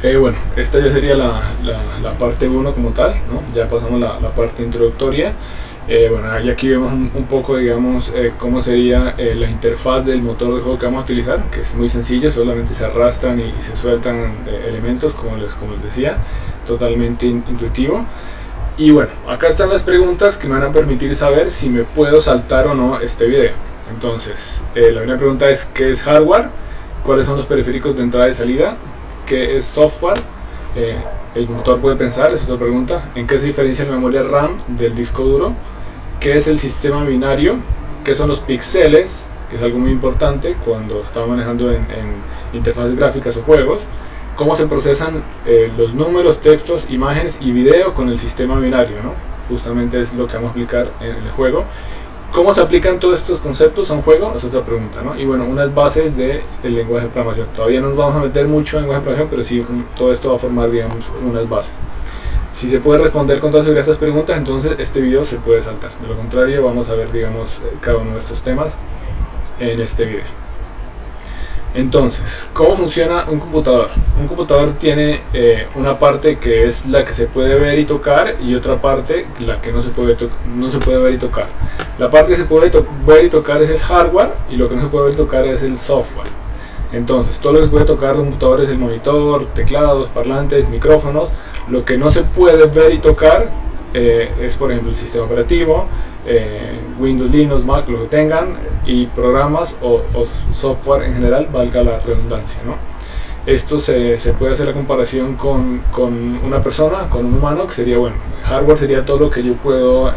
Bueno, esta ya sería la parte 1 como tal, ¿no? Ya pasamos la parte introductoria. Bueno, y aquí vemos un poco, digamos, cómo sería la interfaz del motor de juego que vamos a utilizar, que es muy sencillo, solamente se arrastran y se sueltan elementos, como les decía, totalmente intuitivo. Y bueno, acá están las preguntas que me van a permitir saber si me puedo saltar o no este video. Entonces, la primera pregunta es: ¿qué es hardware? ¿Cuáles son los periféricos de entrada y salida? ¿Qué es software? El motor puede pensar, es otra pregunta. ¿En qué se diferencia la memoria RAM del disco duro? ¿Qué es el sistema binario? ¿Qué son los píxeles? Que es algo muy importante cuando estamos manejando en interfaces gráficas o juegos. ¿Cómo se procesan los números, textos, imágenes y video con el sistema binario, ¿no? Justamente es lo que vamos a aplicar en el juego. ¿Cómo se aplican todos estos conceptos a un juego? Es otra pregunta, ¿no? Y bueno, unas bases del lenguaje de programación. Todavía no nos vamos a meter mucho en lenguaje de programación, pero sí todo esto va a formar, digamos, unas bases. Si se puede responder con todas estas preguntas, entonces este video se puede saltar. De lo contrario, vamos a ver, digamos, cada uno de estos temas en este video. Entonces, ¿cómo funciona un computador? Un computador tiene una parte que es la que se puede ver y tocar, y otra parte la que no se puede ver y tocar. La parte que se puede ver y tocar es el hardware, y lo que no se puede ver y tocar es el software. Entonces, todo lo que se puede tocar de un computador es el monitor, teclados, parlantes, micrófonos. Lo que no se puede ver y tocar es, por ejemplo, el sistema operativo, Windows, Linux, Mac, lo que tengan, y programas o software en general, valga la redundancia, ¿no? Esto se puede hacer la comparación con una persona, con un humano, que sería, bueno, hardware sería todo lo que yo puedo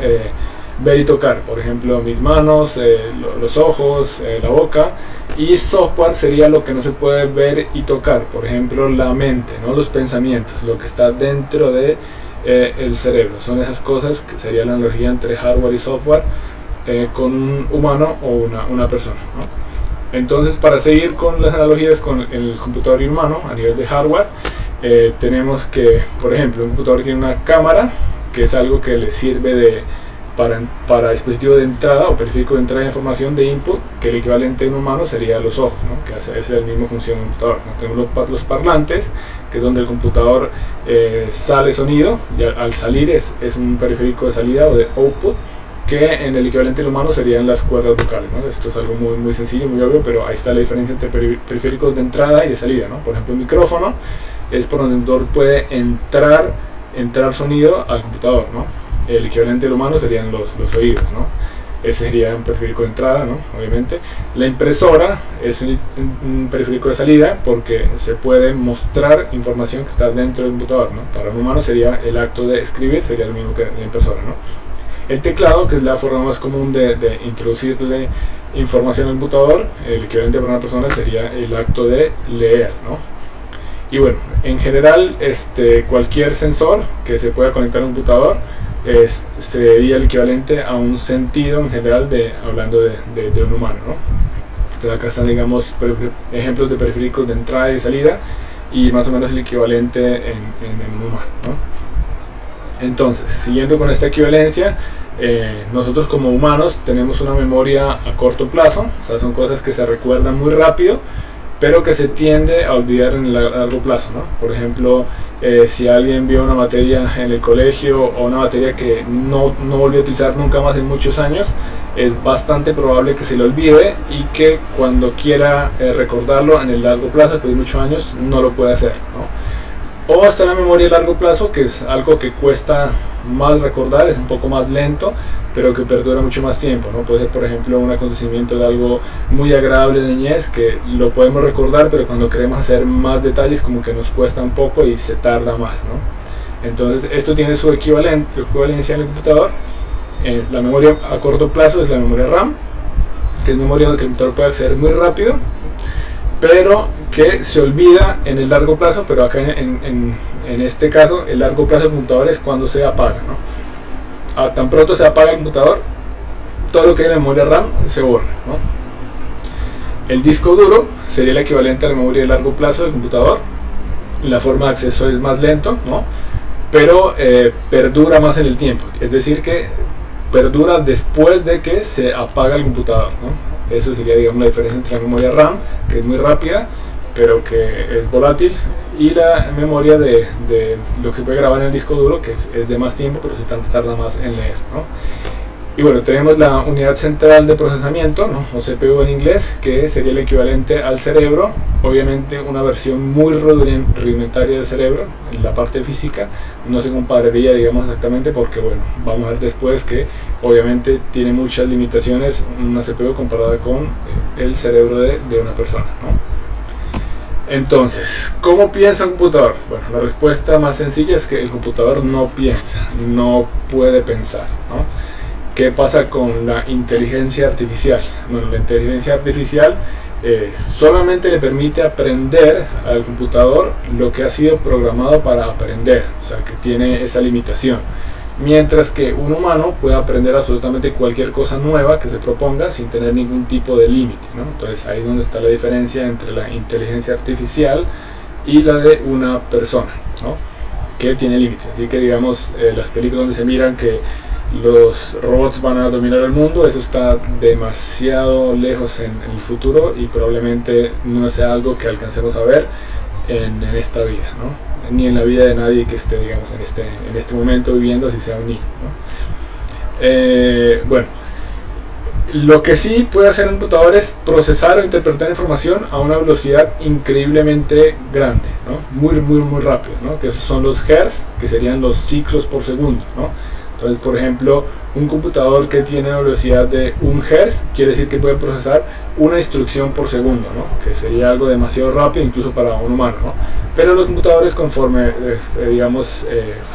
ver y tocar, por ejemplo, mis manos, los ojos, la boca. Y software sería lo que no se puede ver y tocar, por ejemplo, la mente, ¿no? Los pensamientos, lo que está dentro de el cerebro. Son esas cosas que sería la analogía entre hardware y software con un humano o una persona, ¿no? Entonces, para seguir con las analogías con el computador y humano a nivel de hardware, tenemos que, por ejemplo, un computador tiene una cámara, que es algo que le sirve para dispositivo de entrada o periférico de entrada de información de input, que el equivalente en humano sería los ojos, ¿no? Que es la misma función del computador, ¿no? Tenemos los parlantes, que es donde el computador sale sonido, y al salir es un periférico de salida o de output, que en el equivalente del humano serían las cuerdas vocales, ¿no? Esto es algo muy, muy sencillo, muy obvio, pero ahí está la diferencia entre periféricos de entrada y de salida, ¿no? Por ejemplo, el micrófono es por donde el computador puede entrar sonido al computador, ¿no? El equivalente del humano serían los oídos, ¿no? Ese sería un periférico de entrada, ¿no? Obviamente. La impresora es un periférico de salida, porque se puede mostrar información que está dentro del computador, ¿no? Para un humano sería el acto de escribir, sería lo mismo que la impresora, ¿no? El teclado, que es la forma más común de introducirle información al computador, el equivalente para una persona sería el acto de leer, ¿no? Y bueno, en general, cualquier sensor que se pueda conectar a un computador sería el equivalente a un sentido en general, hablando de un humano, ¿no? Entonces acá están, digamos, ejemplos de periféricos de entrada y salida, y más o menos el equivalente en un humano, ¿no? Entonces, siguiendo con esta equivalencia, nosotros como humanos tenemos una memoria a corto plazo, o sea, son cosas que se recuerdan muy rápido, pero que se tiende a olvidar en el largo plazo, ¿no? Por ejemplo, si alguien vio una materia en el colegio, o una materia que no volvió a utilizar nunca más en muchos años, es bastante probable que se le olvide, y que cuando quiera recordarlo en el largo plazo, después de muchos años, no lo puede hacer, ¿no? O está la memoria a largo plazo, que es algo que cuesta más recordar, es un poco más lento, pero que perdura mucho más tiempo, ¿no? Puede ser, por ejemplo, un acontecimiento de algo muy agradable de niñez, que lo podemos recordar, pero cuando queremos hacer más detalles, como que nos cuesta un poco y se tarda más, ¿no? Entonces, esto tiene su equivalencia en el computador. La memoria a corto plazo es la memoria RAM, que es memoria donde el computador puede acceder muy rápido, pero que se olvida en el largo plazo. Pero acá en este caso, el largo plazo del computador es cuando se apaga, ¿no? Tan pronto se apaga el computador, todo lo que hay en la memoria RAM se borra, ¿no? El disco duro sería el equivalente a la memoria de largo plazo del computador. La forma de acceso es más lento, ¿no? Pero perdura más en el tiempo, es decir, que perdura después de que se apaga el computador, ¿no? Eso sería, digamos, la diferencia entre la memoria RAM, que es muy rápida, pero que es volátil, y la memoria de lo que se puede grabar en el disco duro, que es de más tiempo, pero se tarda más en leer, ¿no? Y bueno, tenemos la unidad central de procesamiento, ¿no? O CPU en inglés, que sería el equivalente al cerebro, obviamente una versión muy rudimentaria del cerebro, en la parte física, no se compararía, digamos, exactamente, porque bueno, vamos a ver después que obviamente tiene muchas limitaciones una CPU comparada con el cerebro de una persona, ¿no? Entonces, ¿cómo piensa un computador? Bueno, la respuesta más sencilla es que el computador no piensa, no puede pensar, ¿no? ¿Qué pasa con la inteligencia artificial? Bueno, la inteligencia artificial solamente le permite aprender al computador lo que ha sido programado para aprender, o sea, que tiene esa limitación. Mientras que un humano puede aprender absolutamente cualquier cosa nueva que se proponga sin tener ningún tipo de límite, ¿no? Entonces ahí es donde está la diferencia entre la inteligencia artificial y la de una persona, ¿no? Que tiene límites. Así que digamos, las películas donde se miran que los robots van a dominar el mundo, eso está demasiado lejos en el futuro y probablemente no sea algo que alcancemos a ver en esta vida, ¿no? Ni en la vida de nadie que esté, digamos, en este momento viviendo, así sea un niño, ¿no? Bueno, lo que sí puede hacer un computador es procesar o interpretar información a una velocidad increíblemente grande, ¿no? Muy rápido, ¿no? Que esos son los hertz, que serían los ciclos por segundo, ¿no? Entonces, por ejemplo, un computador que tiene una velocidad de 1 Hz quiere decir que puede procesar una instrucción por segundo, ¿no? Que sería algo demasiado rápido incluso para un humano, ¿no? Pero los computadores, conforme digamos,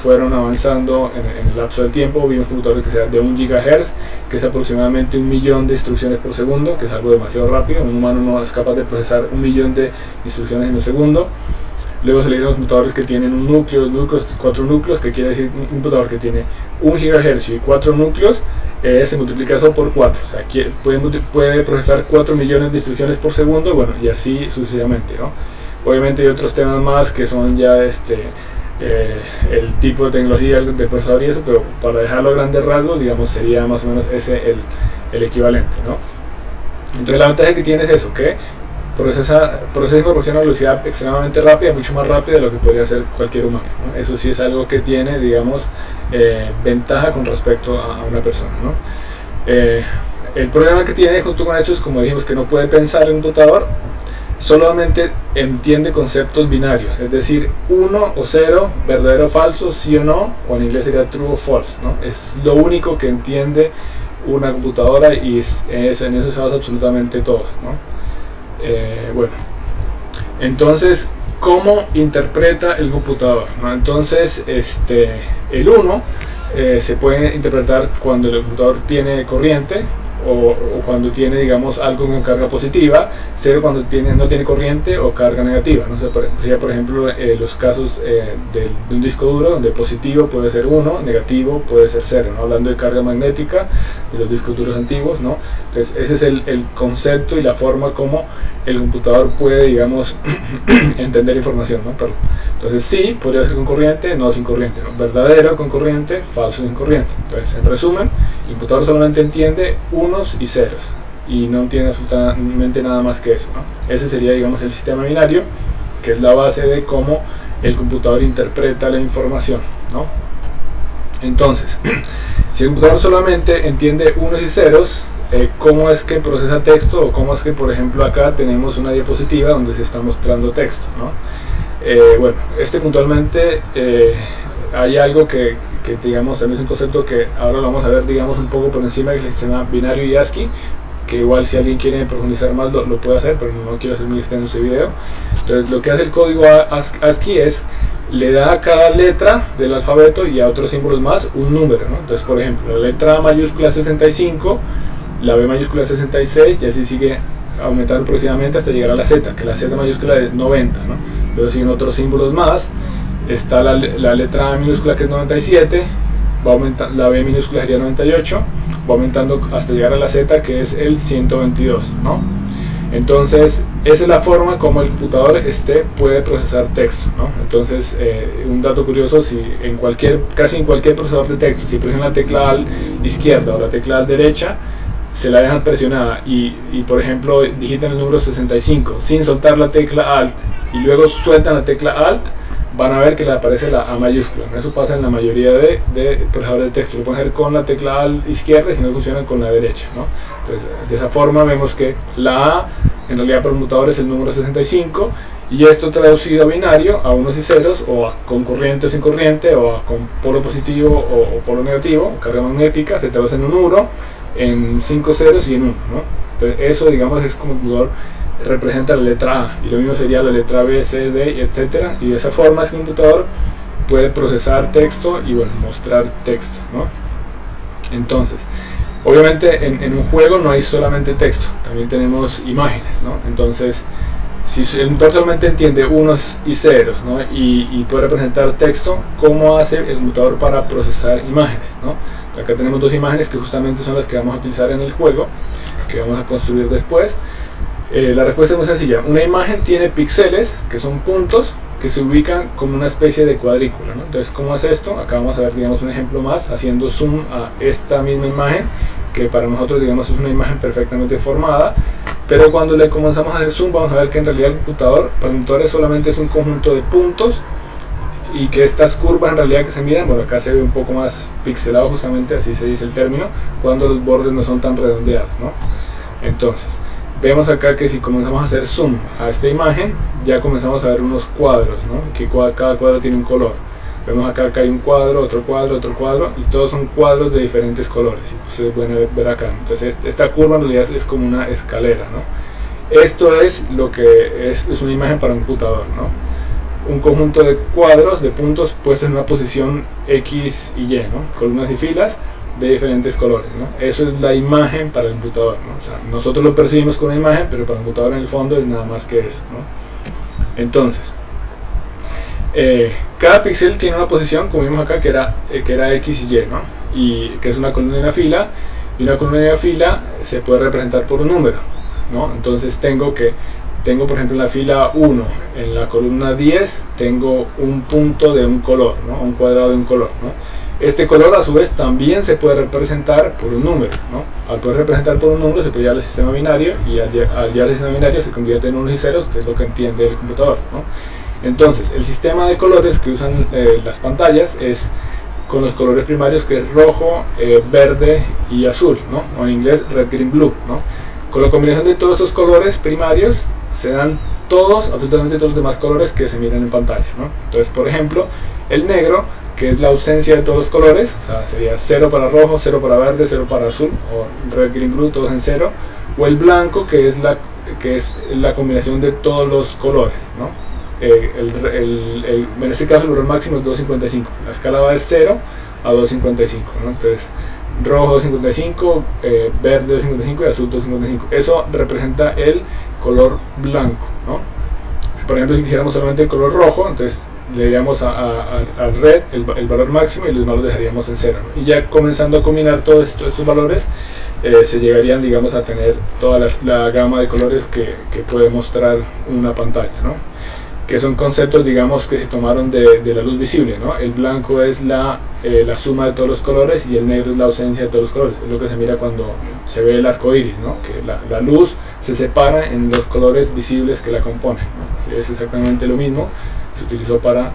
fueron avanzando en el lapso del tiempo, vimos computadores que sean de 1 GHz, que es aproximadamente 1.000.000 de instrucciones por segundo, que es algo demasiado rápido. Un humano no es capaz de procesar 1.000.000 de instrucciones en un segundo. Luego se le dieron los computadores que tienen un núcleo, 4 núcleos, que quiere decir un computador que tiene 1 GHz y 4 núcleos, se multiplica eso por 4, o sea, puede procesar 4 millones de instrucciones por segundo, bueno, y así sucesivamente, ¿no? Obviamente hay otros temas más que son ya el tipo de tecnología del procesador y eso, pero para dejarlo a grandes rasgos, digamos, sería más o menos ese el equivalente, ¿no? Entonces la ventaja que tiene es eso, que procesa información a velocidad extremadamente rápida, mucho más rápida de lo que podría hacer cualquier humano, ¿no? Eso sí es algo que tiene, digamos, ventaja con respecto a una persona, ¿no? El problema que tiene junto con eso es, como dijimos, que no puede pensar el computador, solamente entiende conceptos binarios, es decir, 1 o 0, verdadero o falso, sí o no, o en inglés sería true o false, ¿no? Es lo único que entiende una computadora y en eso se basa absolutamente todo, ¿no? Bueno, entonces, ¿cómo interpreta el computador, ¿no? Entonces, el 1 se puede interpretar cuando el computador tiene corriente, o cuando tiene, digamos, algo con carga positiva, 0 cuando no tiene corriente o carga negativa, ¿no? Sería, por ejemplo, los casos de un disco duro, donde positivo puede ser 1, negativo puede ser 0, ¿no? Hablando de carga magnética de los discos duros antiguos, ¿no? Entonces ese es el concepto y la forma como el computador puede, digamos, entender información, ¿no? Entonces sí, podría ser con corriente, no sin corriente, ¿no? Verdadero con corriente, falso sin corriente. Entonces, en resumen, el computador solamente entiende unos y ceros y no entiende absolutamente nada más que eso, ¿no? Ese sería, digamos, el sistema binario, que es la base de cómo el computador interpreta la información, ¿no? Entonces, si el computador solamente entiende unos y ceros, ¿cómo es que procesa texto? O cómo es que, por ejemplo, acá tenemos una diapositiva donde se está mostrando texto, ¿no? Bueno, puntualmente hay algo que digamos, también es un concepto que ahora lo vamos a ver, digamos, un poco por encima del sistema binario y ASCII, que igual si alguien quiere profundizar más lo puede hacer, pero no quiero hacer muy extenso ese video. Entonces, lo que hace el código ASCII es, le da a cada letra del alfabeto y a otros símbolos más un número, ¿no? Entonces, por ejemplo, la letra A mayúscula es 65, la B mayúscula es 66, y así sigue aumentando progresivamente hasta llegar a la Z, que la Z mayúscula es 90, ¿no? Luego siguen otros símbolos más, está la letra A minúscula, que es 97, va aumentando, la B minúscula sería 98, va aumentando hasta llegar a la Z, que es el 122, ¿no? Entonces esa es la forma como el computador puede procesar texto, ¿no? Entonces, un dato curioso, si casi en cualquier procesador de texto, si presionan la tecla Alt izquierda o la tecla Alt derecha, se la dejan presionada y por ejemplo digitan el número 65 sin soltar la tecla Alt y luego sueltan la tecla Alt, van a ver que le aparece la A mayúscula. Eso pasa en la mayoría de procesadores de texto. Lo pueden hacer con la tecla Alt izquierda, si no funcionan con la derecha, ¿no? Entonces, de esa forma vemos que la A en realidad para el computador es el número 65, y esto traducido a binario, a unos y ceros, o con corriente o sin corriente, o con polo positivo o polo negativo, o carga magnética, se traduce en un 1, en 5 ceros y en 1, ¿no? Entonces eso, digamos, es como el computador representa la letra A, y lo mismo sería la letra B, C, D, etc. Y de esa forma es que el computador puede procesar texto y, bueno, mostrar texto, ¿no? Entonces, obviamente en un juego no hay solamente texto, también tenemos imágenes, ¿no? Entonces, si el computador solamente entiende unos y ceros, ¿no? y puede representar texto, ¿cómo hace el computador para procesar imágenes, ¿no? Acá tenemos dos imágenes que justamente son las que vamos a utilizar en el juego, que vamos a construir después. La respuesta es muy sencilla. Una imagen tiene píxeles, que son puntos, que se ubican como una especie de cuadrícula, ¿no? Entonces, ¿cómo es esto? Acá vamos a ver, digamos, un ejemplo más, haciendo zoom a esta misma imagen, que para nosotros, digamos, es una imagen perfectamente formada, pero cuando le comenzamos a hacer zoom, vamos a ver que en realidad el computador, para el computador solamente es un conjunto de puntos, y que estas curvas en realidad que se miran, bueno, acá se ve un poco más pixelado, justamente así se dice el término, cuando los bordes no son tan redondeados, ¿no? Entonces, vemos acá que si comenzamos a hacer zoom a esta imagen, ya comenzamos a ver unos cuadros, ¿no? Que cada cuadro tiene un color. Vemos acá que hay un cuadro, otro cuadro, y todos son cuadros de diferentes colores. Y pues se pueden ver acá. Entonces esta curva en realidad es como una escalera, ¿no? Esto es lo que es una imagen para un computador, ¿no? Un conjunto de cuadros, de puntos puestos en una posición X y Y, ¿no? Columnas y filas de diferentes colores, ¿no? Eso es la imagen para el computador, ¿no? O sea, nosotros lo percibimos con una imagen, pero para el computador en el fondo es nada más que eso, ¿no? Entonces, cada píxel tiene una posición, como vimos acá, que era X y Y, ¿no? Y que es una columna y una fila, y una columna y una fila se puede representar por un número, ¿no? Entonces tengo por ejemplo en la fila 1, en la columna 10, tengo un punto de un color, ¿no? Un cuadrado de un color, ¿no? Este color a su vez también se puede representar por un número, ¿no? Al poder representar por un número se puede llevar al sistema binario, y al llevar al sistema binario se convierte en unos y ceros, que es lo que entiende el computador, ¿no? Entonces, el sistema de colores que usan las pantallas es con los colores primarios, que es rojo, verde y azul, ¿no? O en inglés red, green, blue, ¿no? Con la combinación de todos esos colores primarios se dan absolutamente todos los demás colores que se miran en pantalla, ¿no? Entonces, por ejemplo, el negro, que es la ausencia de todos los colores, o sea, sería 0 para rojo, 0 para verde, 0 para azul, o red, green, blue, todos en 0, o el blanco, que es la combinación de todos los colores, ¿no? En este caso el valor máximo es 255, la escala va de 0 a 255, ¿no? Entonces, rojo 255, verde 255 y azul 255. Eso representa el color blanco, ¿no? Por ejemplo, si quisiéramos solamente el color rojo, entonces le daríamos al red el valor máximo y los demás los dejaríamos en 0, ¿no? Y ya comenzando a combinar todos estos valores, se llegarían, digamos, a tener toda la gama de colores que puede mostrar una pantalla, ¿no? Que son conceptos, digamos, que se tomaron de la luz visible, ¿no? El blanco es la suma de todos los colores, y el negro es la ausencia de todos los colores. Es lo que se mira cuando se ve el arco iris, ¿no? Que la luz se separa en los colores visibles que la componen, ¿no? Así es exactamente lo mismo, se utilizó para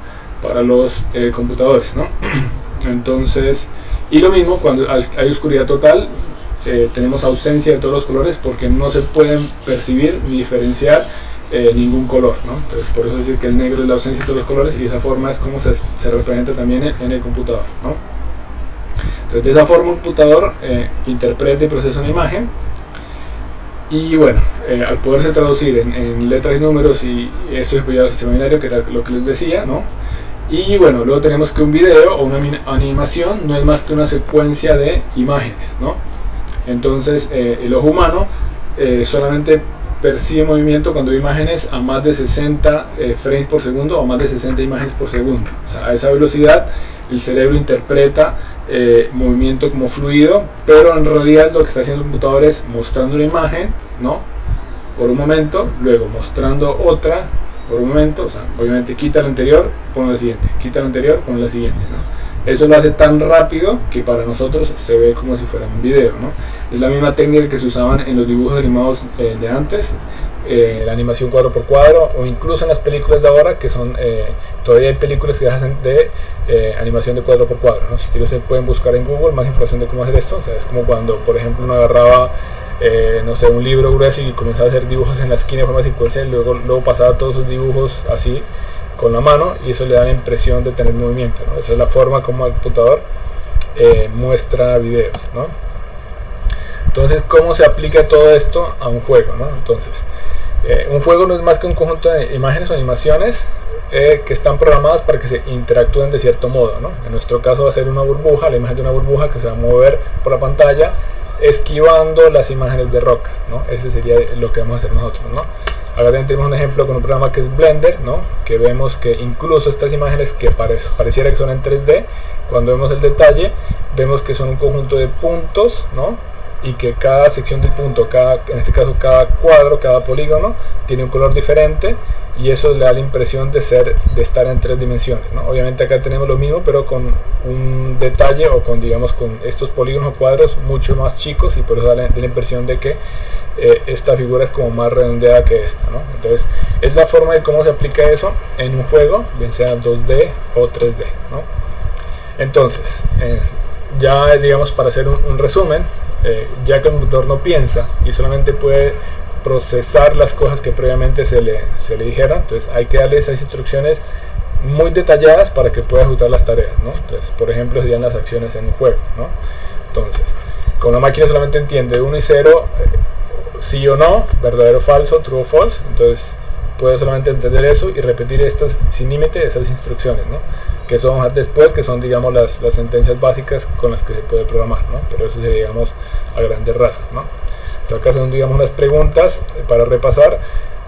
los computadores, ¿no? Entonces, y lo mismo cuando hay oscuridad total, tenemos ausencia de todos los colores, porque no se pueden percibir ni diferenciar ningún color, ¿no? Entonces, por eso decir que el negro es la ausencia de todos los colores, y de esa forma es como se representa también en el computador, ¿no? Entonces, de esa forma un computador interpreta y procesa una imagen, y bueno, al poderse traducir en letras y números, y esto es llevar al sistema binario, que era lo que les decía, ¿no? Y bueno, luego tenemos que un video o una animación no es más que una secuencia de imágenes, ¿no? Entonces, el ojo humano solamente percibe movimiento cuando hay imágenes a más de 60 frames por segundo, o más de 60 imágenes por segundo. O sea, a esa velocidad el cerebro interpreta movimiento como fluido, pero en realidad lo que está haciendo el computador es mostrando una imagen, ¿no? Por un momento, luego mostrando otra por un momento, o sea, obviamente quita la anterior, pone la siguiente, quita la anterior, pone la siguiente, ¿no? Eso lo hace tan rápido que para nosotros se ve como si fuera un video, ¿no? Es la misma técnica que se usaban en los dibujos animados de antes, la animación cuadro por cuadro, o incluso en las películas de ahora, que son todavía hay películas que hacen de animación de cuadro por cuadro, ¿no? Si quieren se pueden buscar en Google más información de cómo hacer esto. O sea, es como cuando, por ejemplo, uno agarraba no sé, un libro grueso y comenzaba a hacer dibujos en la esquina de forma secuencial, y luego pasaba todos esos dibujos así con la mano, y eso le da la impresión de tener movimiento, ¿no? Esa es la forma como el computador muestra videos, ¿no? Entonces, ¿cómo se aplica todo esto a un juego, ¿no? Entonces, un juego no es más que un conjunto de imágenes o animaciones que están programadas para que se interactúen de cierto modo, ¿no? En nuestro caso va a ser una burbuja, la imagen de una burbuja que se va a mover por la pantalla esquivando las imágenes de roca, ¿no? Ese sería lo que vamos a hacer nosotros, ¿no? Acá tenemos un ejemplo con un programa que es Blender, ¿no? Que vemos que incluso estas imágenes que pareciera que son en 3D, cuando vemos el detalle, vemos que son un conjunto de puntos, ¿no? Y que cada sección del punto, en este caso cada cuadro, cada polígono, tiene un color diferente, y eso le da la impresión de estar en 3 dimensiones, ¿no? Obviamente acá tenemos lo mismo, pero con un detalle, o con, digamos, con estos polígonos o cuadros mucho más chicos, y por eso da la impresión de que esta figura es como más redondeada que esta, ¿no? Entonces es la forma de cómo se aplica eso en un juego, bien sea 2D o 3D, ¿no? Entonces ya, digamos, para hacer un resumen, ya que el computador no piensa y solamente puede procesar las cosas que previamente se le dijeron, entonces hay que darle esas instrucciones muy detalladas para que pueda ejecutar las tareas, ¿no? Entonces, por ejemplo, serían las acciones en un juego, ¿no? Entonces, como la máquina solamente entiende 1 y 0, sí o no, verdadero o falso, true o false, entonces puede solamente entender eso y repetir estas sin límite, esas instrucciones, ¿no? Que eso vamos a ver después, que son, digamos, las sentencias básicas con las que se puede programar, ¿no? Pero eso sería, digamos, a grandes rasgos, ¿no? Entonces acá son, digamos, unas preguntas para repasar.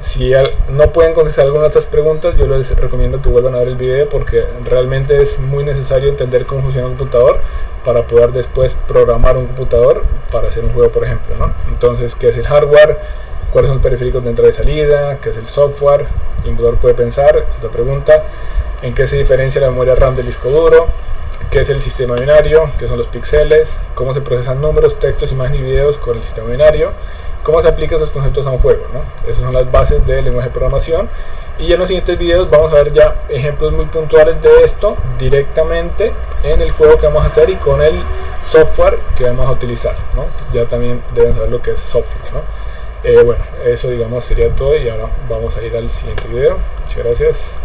Si no pueden contestar alguna de estas preguntas, yo les recomiendo que vuelvan a ver el video, porque realmente es muy necesario entender cómo funciona un computador para poder después programar un computador para hacer un juego, por ejemplo, ¿no? Entonces, ¿qué es el hardware? ¿Cuáles son los periféricos de entrada y salida? ¿Qué es el software? El computador puede pensar, es otra pregunta. ¿En qué se diferencia la memoria RAM del disco duro? ¿Qué es el sistema binario? ¿Qué son los píxeles? ¿Cómo se procesan números, textos, imágenes y videos con el sistema binario? ¿Cómo se aplican esos conceptos a un juego, ¿no? Esas son las bases del lenguaje de programación. Y en los siguientes videos vamos a ver ya ejemplos muy puntuales de esto directamente en el juego que vamos a hacer y con el software que vamos a utilizar, ¿no? Ya también deben saber lo que es software, ¿no? Bueno, eso, digamos, sería todo, y ahora vamos a ir al siguiente video. Muchas gracias.